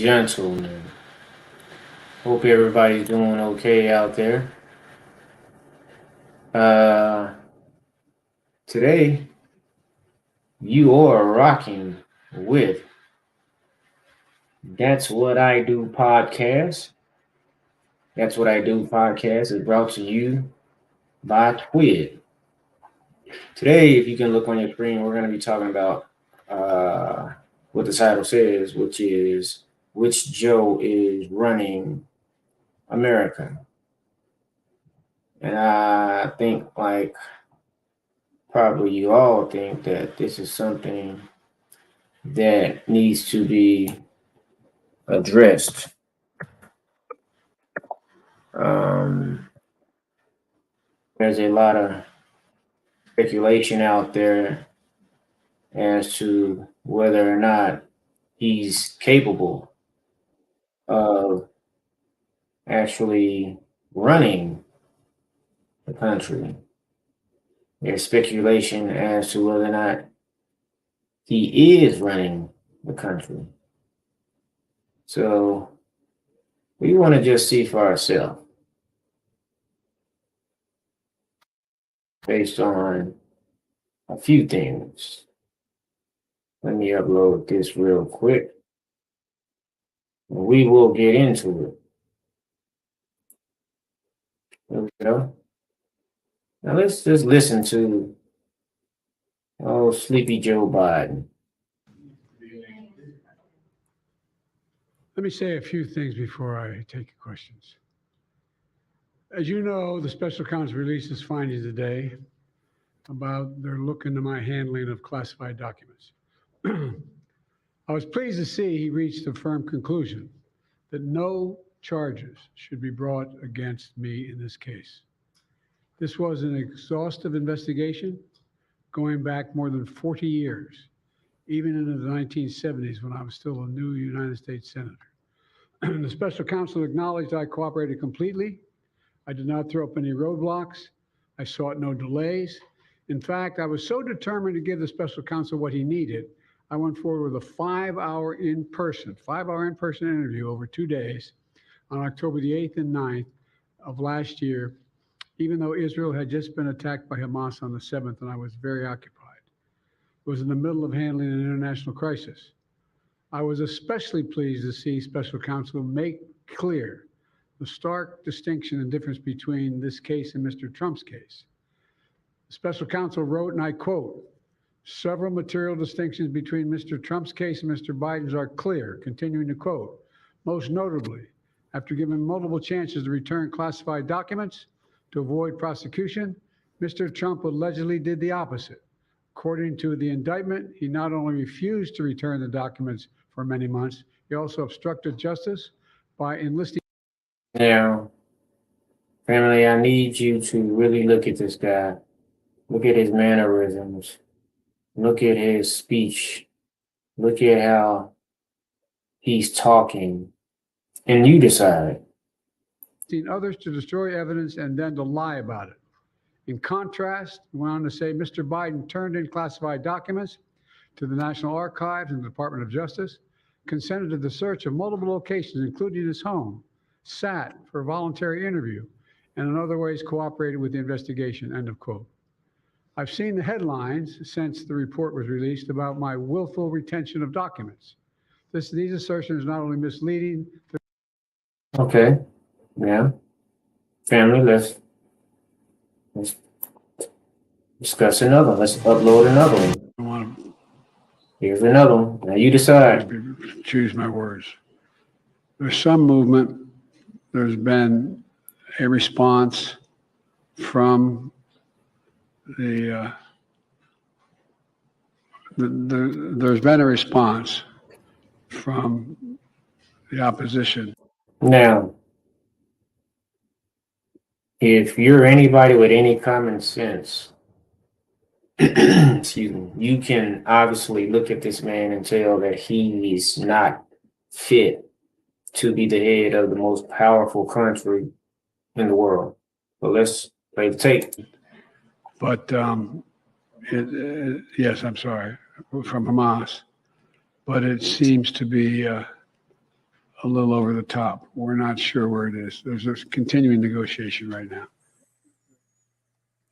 gentlemen. Hope everybody's doing okay out there. Uh, Today you are rocking with That's What I Do podcast. That's What I Do podcast is brought to you by Twid. Today, if you can look on your screen, we're going to be talking about what the title says, which is which Joe is running America. And I think, like, probably you all think that this is something that needs to be addressed. Um, there's a lot of speculation out there as to whether or not he's capable of actually running the country. There's speculation as to whether or not he is running the country. So we want to just see for ourselves based on a few things. Let me upload this real quick. We will get into it. There we go. Now let's just listen to Sleepy Joe Biden. Let me say a few things before I take your questions. As you know, the special counsel released his findings today about their look into my handling of classified documents. I was pleased to see he reached a firm conclusion that no charges should be brought against me in this case. This was an exhaustive investigation going back more than 40 years, even into the 1970s when I was still a new United States Senator. The special counsel acknowledged I cooperated completely. I did not throw up any roadblocks. I sought no delays. In fact, I was so determined to give the special counsel what he needed, I went forward with a 5-hour in-person interview over 2 days on October the 8th and 9th of last year, even though Israel had just been attacked by Hamas on the 7th and I was very occupied. It was in the middle of handling an international crisis. I was especially pleased to see special counsel make clear the stark distinction and difference between this case and Mr. Trump's case. The special counsel wrote, and I quote, "Several material distinctions between Mr. Trump's case and Mr. Biden's are clear," continuing to quote, "Most notably, after given multiple chances to return classified documents to avoid prosecution, Mr. Trump allegedly did the opposite. According to the indictment, he not only refused to return the documents for many months, he also obstructed justice by enlisting." Now, family, I need you to really look at this guy. Look at his mannerisms. Look at his speech. Look at how he's talking. And you decide. Others to destroy evidence and then to lie about it. In contrast, he went on to say Mr. Biden turned in classified documents to the National Archives and the Department of Justice, consented to the search of multiple locations, including his home, sat for a voluntary interview, and in other ways cooperated with the investigation, end of quote. I've seen the headlines since the report was released about my willful retention of documents. These assertions are not only misleading. Okay. Yeah. Family, let's discuss another. Let's upload another one. I want Here's another one. Now you decide. to choose my words. There's some movement. There's been a response from there's been a response from the opposition. Now, if you're anybody with any common sense, excuse me, you can obviously look at this man and tell that he is not fit to be the head of the most powerful country in the world. So let's play the tape. But yes, I'm sorry, from Hamas. But it seems to be a little over the top. We're not sure where it is. There's a continuing negotiation right now.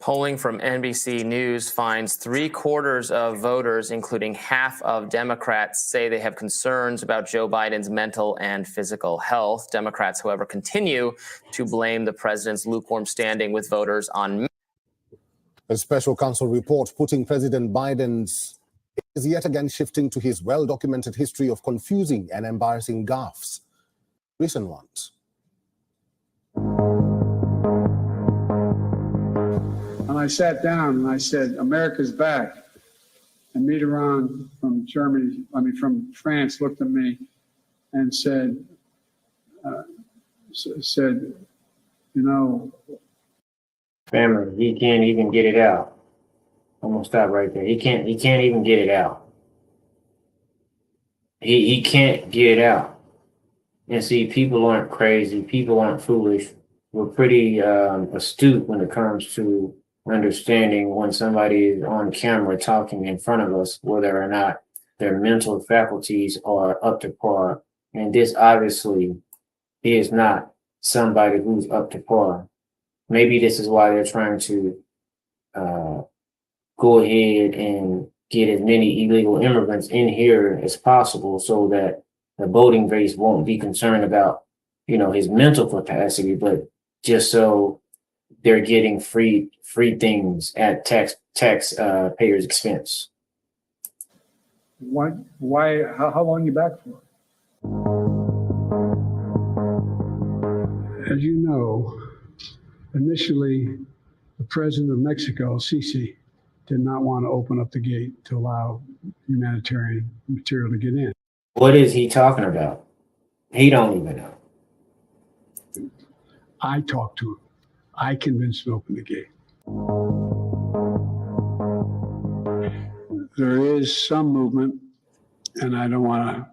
Polling from NBC News finds 3/4 of voters, including half of Democrats, say they have concerns about Joe Biden's mental and physical health. Democrats, however, continue to blame the president's lukewarm standing with voters on. A special counsel report putting President Biden's is yet again shifting to his well-documented history of confusing and embarrassing gaffes. Recent ones. And I sat down and I said, America's back. And Mitterrand from France looked at me and said, Family, he can't even get it out. I'm gonna stop right there. He can't even get it out. He can't get it out. And see, people aren't crazy. People aren't foolish. We're pretty astute when it comes to understanding when somebody is on camera talking in front of us, whether or not their mental faculties are up to par. And this obviously is not somebody who's up to par. Maybe this is why they're trying to go ahead and get as many illegal immigrants in here as possible so that the voting base won't be concerned about, his mental capacity, but just so they're getting free things at taxpayers' expense. Why? How long are you back for? As you know, initially, the president of Mexico, Sisi, did not want to open up the gate to allow humanitarian material to get in. What is he talking about? He don't even know. I talked to him. I convinced him to open the gate. There is some movement, and I don't want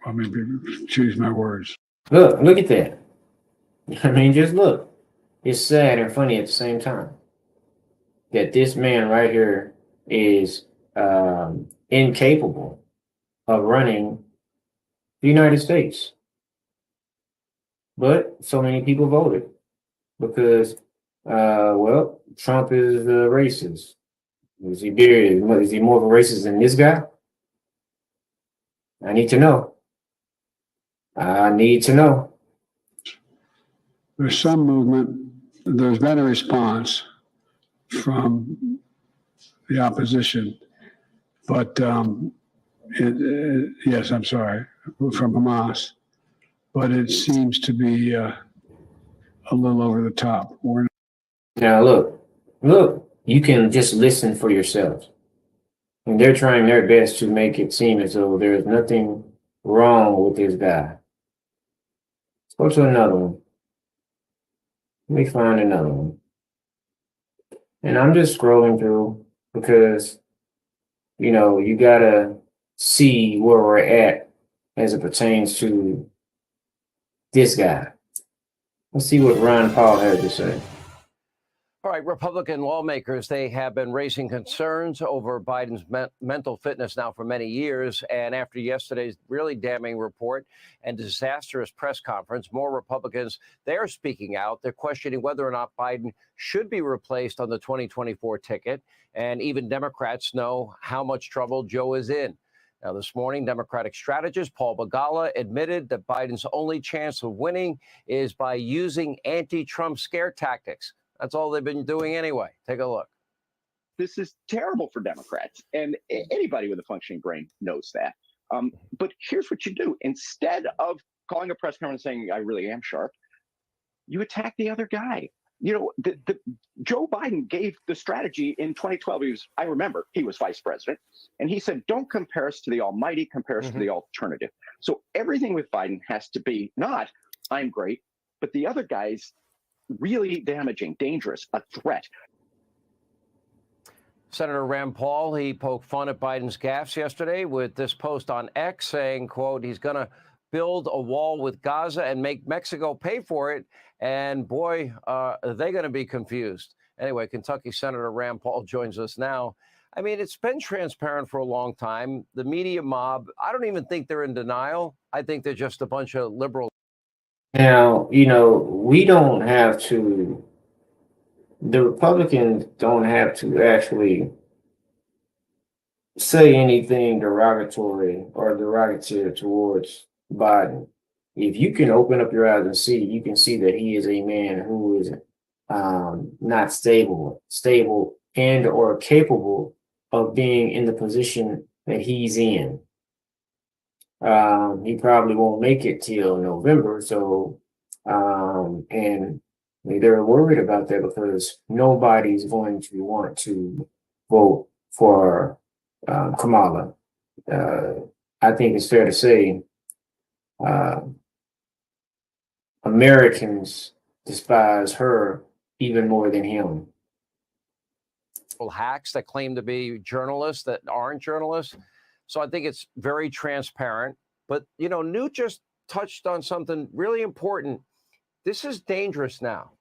to choose my words. Look at that. I mean, just look. It's sad and funny at the same time that this man right here is incapable of running the United States. But so many people voted because, Trump is a racist. Is he more of a racist than this guy? I need to know. There's some movement. There's been a response from the opposition, but yes, I'm sorry, from Hamas, but it seems to be a little over the top. Now look, you can just listen for yourself. And they're trying their best to make it seem as though there's nothing wrong with this guy. Let's go to another one. Let me find another one. And I'm just scrolling through because, you gotta see where we're at as it pertains to this guy. Let's see what Ron Paul had to say. All right, Republican lawmakers, they have been raising concerns over Biden's mental fitness now for many years. And after yesterday's really damning report and disastrous press conference, more Republicans, they're speaking out. They're questioning whether or not Biden should be replaced on the 2024 ticket. And even Democrats know how much trouble Joe is in. Now, this morning, Democratic strategist Paul Begala admitted that Biden's only chance of winning is by using anti-Trump scare tactics. That's all they've been doing anyway. Take a look. This is terrible for Democrats, and anybody with a functioning brain knows that. But here's what you do. Instead of calling a press conference and saying, I really am sharp, you attack the other guy. Joe Biden gave the strategy in 2012. I remember he was vice president, and he said, don't compare us to the almighty, compare us to the alternative. So everything with Biden has to be not, I'm great, but the other guy's really damaging, dangerous, a threat. Senator Rand Paul, he poked fun at Biden's gaffes yesterday with this post on X saying, quote, he's going to build a wall with Gaza and make Mexico pay for it. And boy, are they going to be confused. Anyway, Kentucky Senator Rand Paul joins us now. I mean, it's been transparent for a long time. The media mob, I don't even think they're in denial. I think they're just a bunch of liberal. Now, we don't have to, the Republicans don't have to actually say anything derogatory or derogative towards Biden. If you can open up your eyes and see, you can see that he is a man who is not stable and or capable of being in the position that he's in. He probably won't make it till November, so and they're worried about that because nobody's going to want to vote for Kamala. I think it's fair to say Americans despise her even more than him. Hacks that claim to be journalists that aren't journalists. So I think it's very transparent. But, Newt just touched on something really important. This is dangerous now.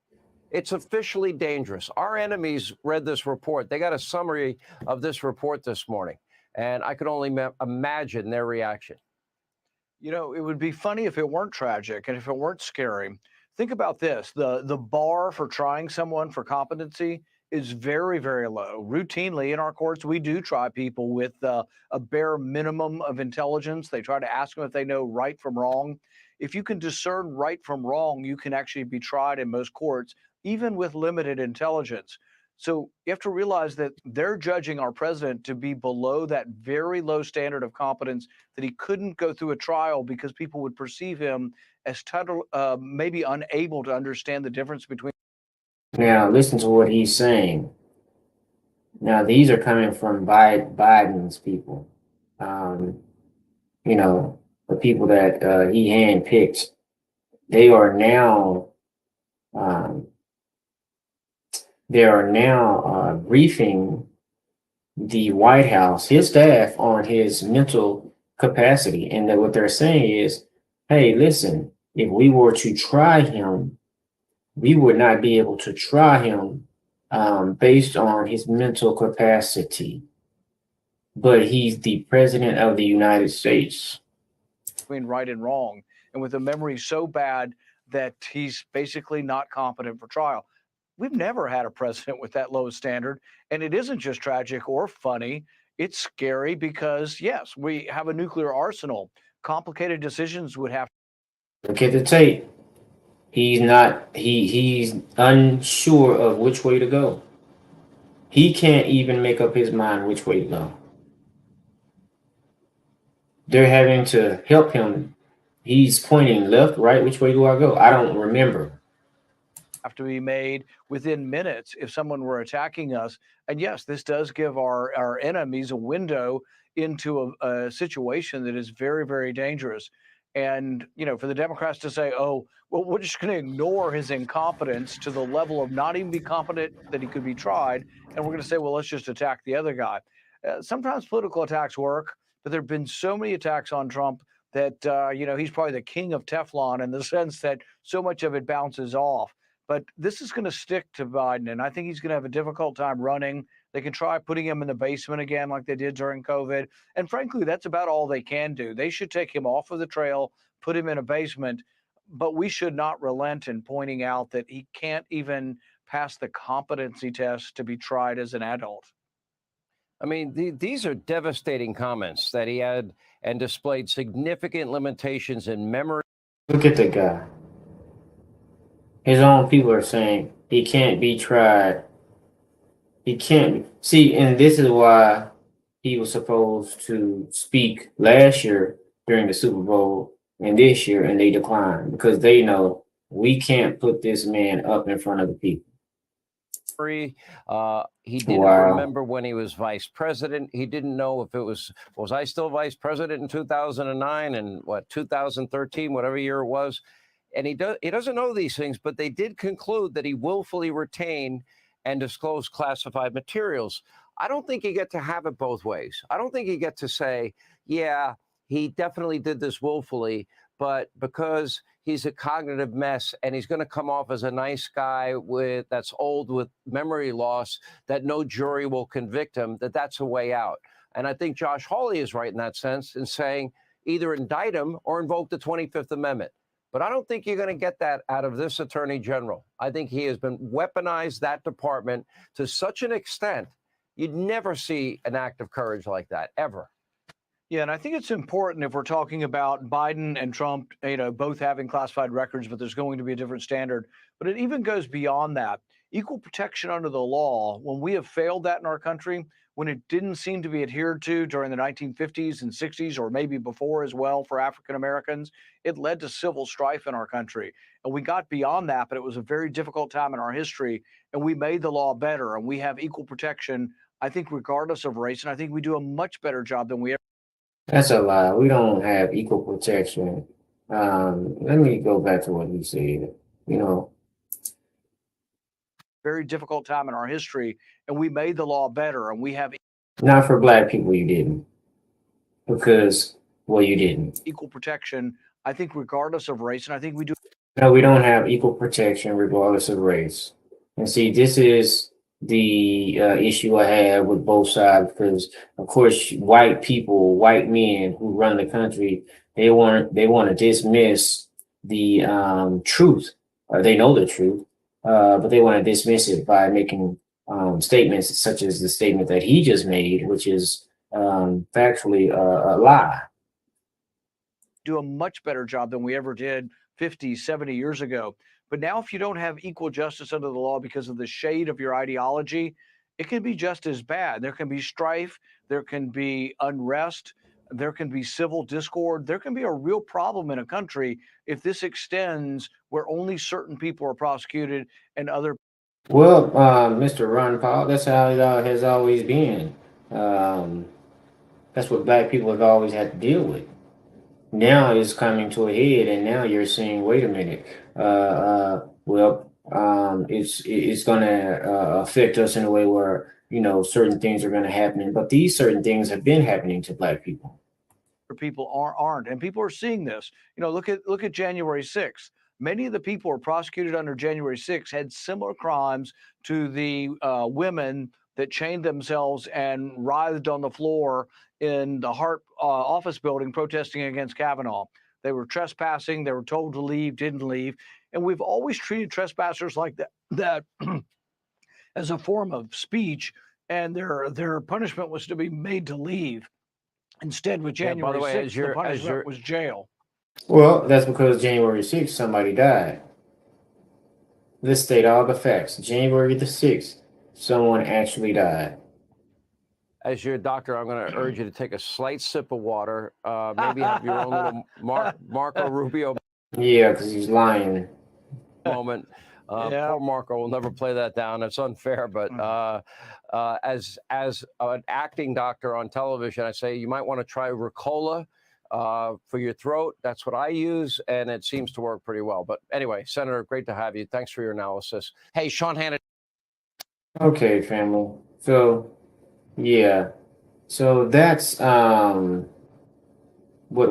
It's officially dangerous. Our enemies read this report. They got a summary of this report this morning, and I could only imagine their reaction. It would be funny if it weren't tragic and if it weren't scary. Think about this. The bar for trying someone for competency is very, very low. Routinely in our courts, we do try people with a bare minimum of intelligence. They try to ask them if they know right from wrong. If you can discern right from wrong, you can actually be tried in most courts, even with limited intelligence. So you have to realize that they're judging our president to be below that very low standard of competence, that he couldn't go through a trial because people would perceive him as maybe unable to understand the difference between. Now, listen to what he's saying. Now, these are coming from Biden's people. The people that he handpicked. They are now briefing the White House, his staff, on his mental capacity. And what they're saying is, hey, listen, if we were to try him, we would not be able to try him based on his mental capacity. But he's the president of the United States. Between right and wrong, and with a memory so bad that he's basically not competent for trial. We've never had a president with that low standard. And it isn't just tragic or funny. It's scary because, yes, we have a nuclear arsenal. Complicated decisions would have to. Look at the tape. He's unsure of which way to go. He can't even make up his mind which way to go. They're having to help him. He's pointing left, right. Which way do I go? I don't remember. Have to be made within minutes if someone were attacking us. And yes, this does give our enemies a window into a situation that is very, very dangerous. And, for the Democrats to say, oh, well, we're just going to ignore his incompetence to the level of not even be competent that he could be tried. And we're going to say, well, let's just attack the other guy. Sometimes political attacks work, but there have been so many attacks on Trump that, he's probably the king of Teflon in the sense that so much of it bounces off. But this is going to stick to Biden, and I think he's going to have a difficult time running. They can try putting him in the basement again like they did during COVID. And frankly, that's about all they can do. They should take him off of the trail, put him in a basement, but we should not relent in pointing out that he can't even pass the competency test to be tried as an adult. I mean, these are devastating comments that he had and displayed significant limitations in memory. Look at the guy. His own people are saying he can't be tried. He can't. See, and this is why he was supposed to speak last year during the Super Bowl and this year, and they declined because they know we can't put this man up in front of the people. He didn't remember when he was vice president. He didn't know if it was I still vice president in 2009 and 2013, whatever year it was. And he doesn't know these things, but they did conclude that he willfully retained and disclosed classified materials. I don't think you get to have it both ways. I don't think you get to say, yeah, he definitely did this willfully, but because he's a cognitive mess and he's going to come off as a nice guy that's old with memory loss, that no jury will convict him, that's a way out. And I think Josh Hawley is right in that sense in saying either indict him or invoke the 25th Amendment. But I don't think you're going to get that out of this attorney general. I think he has been weaponized that department to such an extent. You'd never see an act of courage like that, ever. Yeah, and I think it's important if we're talking about Biden and Trump, both having classified records, but there's going to be a different standard. But it even goes beyond that. Equal protection under the law, when we have failed that in our country, when it didn't seem to be adhered to during the 1950s and 60s, or maybe before as well for African Americans, it led to civil strife in our country. And we got beyond that, but it was a very difficult time in our history. And we made the law better, and we have equal protection, I think, regardless of race. And I think we do a much better job than we ever. That's a lie. We don't have equal protection. Let me go back to what he said. Very difficult time in our history, and we made the law better, and we have Not for black people, you didn't. Because, well, you didn't. equal protection, I think, regardless of race. And I think we do. No, we don't have equal protection regardless of race. And see, this is the issue I have with both sides, because of course white people, white men who run the country, they want to dismiss the truth, or they know the truth, but they want to dismiss it by making statements such as the statement that he just made, which is factually a lie. Do a much better job than we ever did 50, 70 years ago. But now, if you don't have equal justice under the law because of the shade of your ideology, it can be just as bad. There can be strife, there can be unrest, there can be civil discord. There can be a real problem in a country if this extends where only certain people are prosecuted and other. Well, Mr. Ron Paul, that's how it has always been. That's what black people have always had to deal with. Now it's coming to a head, and now you're saying, wait a minute, it's going to affect us in a way where, certain things are going to happen. But these certain things have been happening to black people. People aren't, and people are seeing this. Look at January 6th. Many of the people who are prosecuted under January 6th had similar crimes to the women that chained themselves and writhed on the floor in the Hart office building protesting against Kavanaugh. They were trespassing. They were told to leave, didn't leave. And we've always treated trespassers like that as a form of speech, and their punishment was to be made to leave. Instead, with January 6th, the punishment was jail. Well, that's because January 6th, somebody died. Let's state all the facts. January the 6th, someone actually died. As your doctor, I'm going to urge you to take a slight sip of water. Maybe have your own little Marco Rubio Yeah, because he's lying. moment. Poor Marco will never play that down. It's unfair, but as an acting doctor on television, I say you might want to try Ricola for your throat. That's what I use, and it seems to work pretty well. But anyway, Senator, great to have you. Thanks for your analysis. Hey, Sean Hannity. Okay, family. So, yeah. So that's what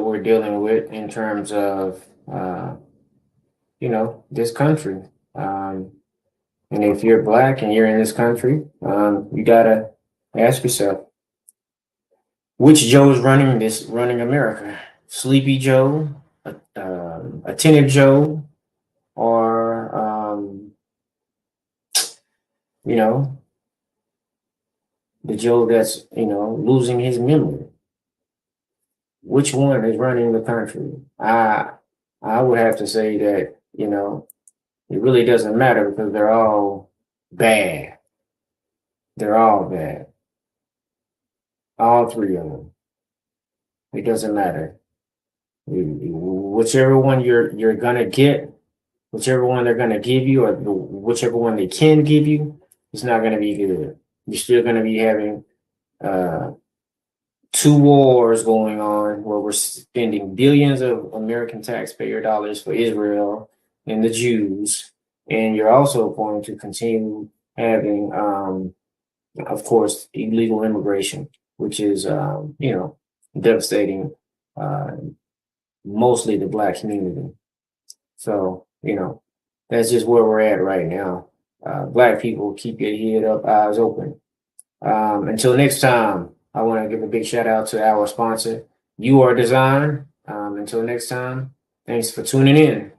we're dealing with in terms of, this country. And if you're black and you're in this country, you gotta ask yourself, which Joe is running America? Sleepy Joe, attentive Joe, or the Joe that's losing his memory? Which one is running the country? I would have to say that it really doesn't matter, because they're all bad. They're all bad. All three of them. It doesn't matter. Whichever one you're gonna get, whichever one they're gonna give you, or whichever one they can give you, it's not gonna be good. You're still gonna be having two wars going on where we're spending billions of American taxpayer dollars for Israel and the Jews, and you're also going to continue having, of course, illegal immigration, which is, devastating mostly the Black community. So, that's just where we're at right now. Black people, keep your head up, eyes open. Until next time, I want to give a big shout out to our sponsor, You Are Design. Until next time, thanks for tuning in.